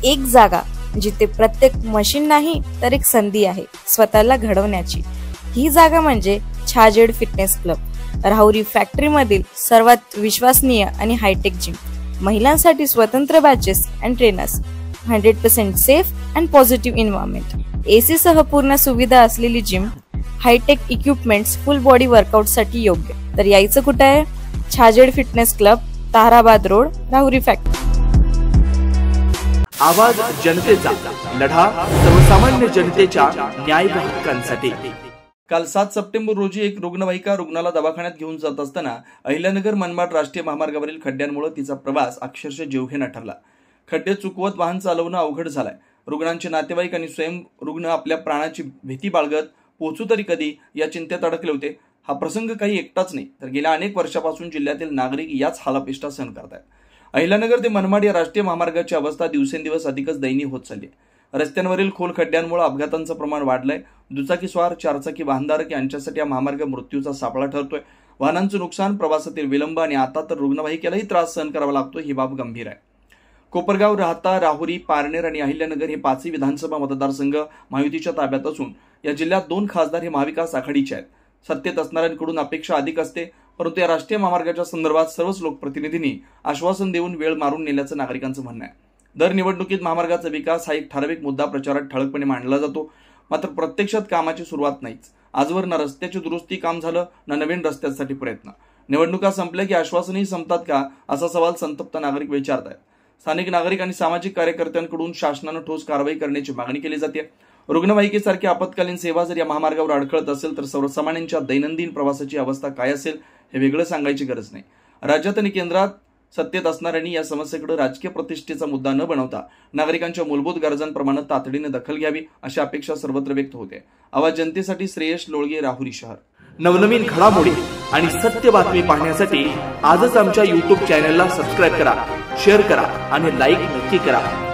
एक जागा जिथे प्रत्येक मशीन नाही तर एक संधी आहे स्वतःला घडवण्याची। ही जागा म्हणजे Chhajed fitness club, Rahuri factory मधील सर्वात विश्वसनीय आणि हायटेक जिम। महिलांसाठी स्वतंत्र batches and trainers, 100% safe and positive environment, AC सह पूर्ण सुविधा असलेली जिम, hi tech equipments, full body workout साठी योग्य। तर यायचं कुठे आहे? Chhajed fitness club, Tarabad road, Rahuri factory. आवाज जनतेचा, लढा सर्वसामान्य जनतेच्या न्याय व हक्कांसाठी। काल 7 सप्टेंबर रोजी एक रुग्णवाहिका रुग्णाला दवाखान्यात घेऊन जात असताना अहिल्यानगर मनमाड राष्ट्रीय महामार्गावरील खड्ड्यांमुळे तिचा प्रवास अक्षरशः जीवघेणा ठरला। खड्डे चुकवत वाहन चालवणं अवघड झालंय। रुग्णांचे नातेवाईक आणि स्वयं रुग्ण आपल्या प्राणाची भीती बाळगत पोहोचू तरी कधी या चिंतेत अडकले होते। हा प्रसंग काही एकटाच नाही, तर गेल्या अनेक वर्षापासून जिल्ह्यातील नागरिक याच हालापेष्टा सहन करतात। अहिल्यानगर ते मनमाड या राष्ट्रीय महामार्गाची अवस्था दिवसेंदिवस अधिकच दयनीय होत चालली आहे। रस्त्यांवरील खोल खड्ड्यांमुळे अपघातांचं प्रमाण वाढलंय। दुचाकी स्वार, चारचाकी वाहनधारक यांच्यासाठी हा महामार्ग मृत्यूचा सापळा ठरतोय। वाहनांचं नुकसान, प्रवासातील विलंब आणि आता तर रुग्णवाहिकेलाही त्रास सहन करावा लागतो, ही बाब गंभीर आहे। कोपरगाव, राहता, राहुरी, पारनेर आणि अहिल्यानगर हे 5 विधानसभा मतदारसंघ महायुतीच्या ताब्यात असून या जिल्ह्यात 2 खासदार हे महाविकास आघाडीचे आहेत। सत्तेत असणाऱ्यांकडून अपेक्षा अधिक असते, परंतु या राष्ट्रीय महामार्गाच्या संदर्भात सर्वच लोकप्रतिनिधींनी आश्वासन देऊन वेळ मारून नेल्याचं नागरिकांचं म्हणणं आहे। दर निवडणुकीत महामार्गाचा विकास हा एक ठराविक मुद्दा प्रचारात ठळकपणे मांडला जातो, मात्र प्रत्यक्षात कामाची सुरुवात नाहीच। आजवर ना रस्त्याची दुरुस्ती काम झालं, ना नवीन रस्त्यांसाठी प्रयत्न। निवडणुका संपल्या की आश्वासनही संपतात का, असा सवाल संतप्त नागरिक विचारत आहेत। स्थानिक नागरिक आणि सामाजिक कार्यकर्त्यांकडून शासनानं ठोस कारवाई करण्याची मागणी केली जाते। रुग्णवाहिकेसारखी आपत्कालीन सेवा जर या महामार्गावर अडखळत असेल तर सर्वसामान्यांच्या दैनंदिन प्रवासाची अवस्था काय असेल हे वेगळं सांगायची गरज नाही। राज्यात आणि केंद्रात सत्तेत असणाऱ्यांनी या समस्येकडे राजकीय प्रतिष्ठेचा मुद्दा न बनवता नागरिकांच्या मूलभूत गरजांप्रमाणे तातडीने दखल घ्यावी अशी अपेक्षा सर्वत्र व्यक्त होते। आवाज जनतेसाठी श्रेयश लोळगे, राहुरी शहर। नवनवीन घडामोडी आणि सत्य बातमी पाहण्यासाठी आजच आमच्या YouTube चॅनलला सबस्क्राइब करा, शेअर करा आणि लाईक नक्की करा।